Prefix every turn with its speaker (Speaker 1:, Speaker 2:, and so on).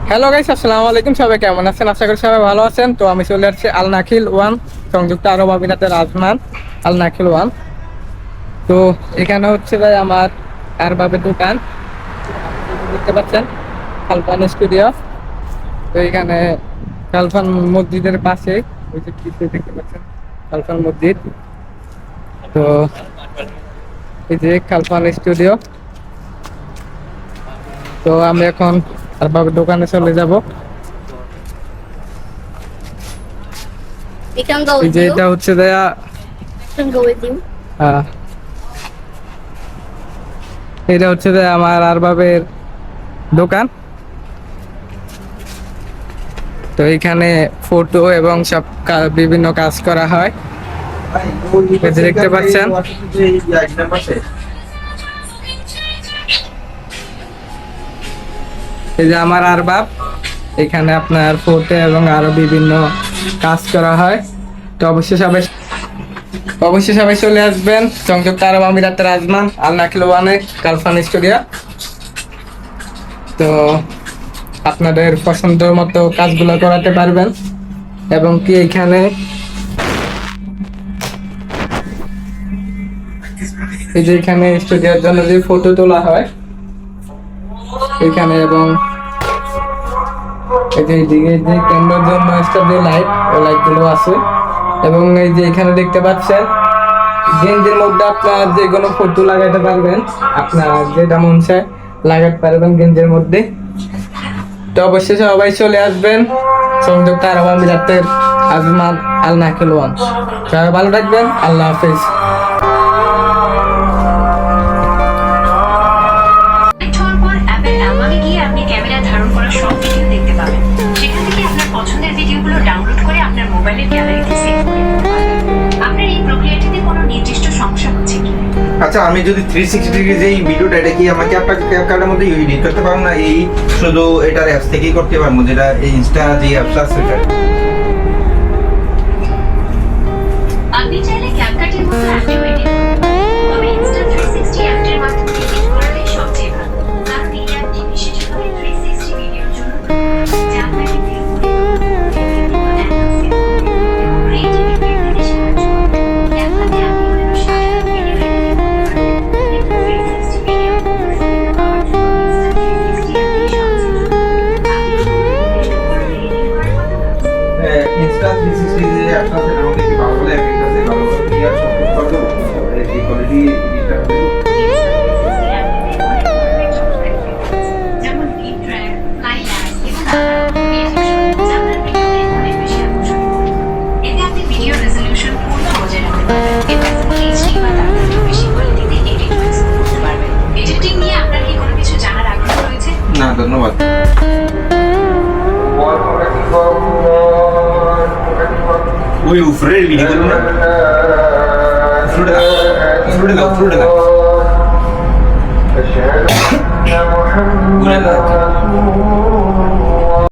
Speaker 1: Hello guys, আসসালামু আলাইকুম। সবাই কেমন আছেন? আশা করি সবাই ভালো আছেন। তো আমি চলে আসছি আল নাখিল ওয়ান, সংযুক্ত আরব আমিরাতের রাজধানী আল নাখিল ওয়ান। তো এখানে হচ্ছে ভাই আমার আরবাবের দোকান, দেখতে পাচ্ছেন খালফান স্টুডিও। তো এখানে খালফান মসজিদের পাশে ওই যে পিছে দেখতে পাচ্ছেন খালফান মসজিদ। তো এই যে খালফান স্টুডিও। তো আমি এখন আরবাবের দোকানে চলে যাব।
Speaker 2: We can go
Speaker 1: এই
Speaker 2: with
Speaker 1: যে
Speaker 2: you.
Speaker 1: এটা হচ্ছে দেয়া
Speaker 2: We can go with you.
Speaker 1: এটা হচ্ছে যে আমার আরবাবের দোকান। তো এখানে ফটো এবং সব বিভিন্ন কাজ করা হয়, এই যে দেখতে পাচ্ছেন। এই যে আমার আরবাব, এখানে আপনার ফটো এবং আরো বিভিন্ন কাজ করা হয়। তো অবশ্যই সবাই চলে আসবেন সংযুক্ত আরব আমিরাতের রাজধানী আল নাখিল ওয়ানে খালফান স্টুডিও। তো আপনাদের পছন্দ মতো কাজগুলো করাতে পারবেন। এবং কি এখানে এই যে এখানে স্টুডিওর জন্য যে ফটো তোলা হয় এখানে, এবং এই যে এইদিকে যে ক্যামেরার জন্য এক্সট্রা যে লাইট, ওই লাইটগুলো আছে। এবং এই যে এখানে দেখতে পাচ্ছেন গেঞ্জের মধ্যে আপনার যে কোনো ফটো লাগাইতে পারবেন, আপনার যেটা মন চায় লাগাতে পারবেন গেঞ্জের মধ্যে। তো অবশ্যই সবাই চলে আসবেন সংযুক্ত আরব আমিরাতের আজমান আল নাখিল ওয়ান। সবাই ভালো থাকবেন, আল্লাহ হাফেজ।
Speaker 3: আপনি ক্যামেরা ধারণ করা সব ভিডিও দেখতে পাবেন। সেখান থেকে আপনার পছন্দের ভিডিওগুলো ডাউনলোড করে আপনার মোবাইলের গ্যালারিতে সেভ করে নিতে পারবেন। আপনার এই প্রক্রিয়াটিতে কোনো নির্দিষ্ট সমস্যা হচ্ছে কি?
Speaker 4: আচ্ছা, আমি যদি 360 ডিগ্রি যে ভিডিওটা, এটা কি আমাকে আপনার ক্যাপকার্ডের মধ্যে এডিট করতে পারবো না? এই শুধু এটার অ্যাপস থেকেই করতে পারবো, যেটা এই ইনস্টা যে অ্যাপস আছে সেটা?
Speaker 3: আপনি চাইলে ক্যাপকাটের মতো অ্যাপটিও এডিট করতে পারেন, তবে ইনস্টা 360 অ্যাপটির মাধ্যমে এডিট করাটাই সবচেয়ে ভালো। কারণ এই অ্যাপটি বিশেষভাবে 360 ভিডিওর জন্য তৈরি, যা আপনাকে
Speaker 4: ইনস্টা 360 যে অ্যাপস আছে, আমাকে কি ভালো বলে একটা আছে, ভালো করে ক্লিয়ার সব করতে পারবো, এই কোয়ালিটি এডিটটা হবে।
Speaker 3: যেমন ক্লিপ ট্র্যাক, লাইলাস এবং আপনার ভিডিওতে অনেক বেশি আকর্ষণ করে। এতে আপনি ভিডিও রেজলিউশন পূর্ণ বজায় রাখতে পারবেন এবং ফুল এইচডি বা তার থেকেও বেশি কোয়ালিটিতে এডিট করতে পারবেন। এডিটিং নিয়ে আপনার কি কোনো কিছু জানার আগ্রহ রয়েছে?
Speaker 4: না, ধন্যবাদ। ওই উফরের ভিডিও করুন না, ফ্রুটে দাও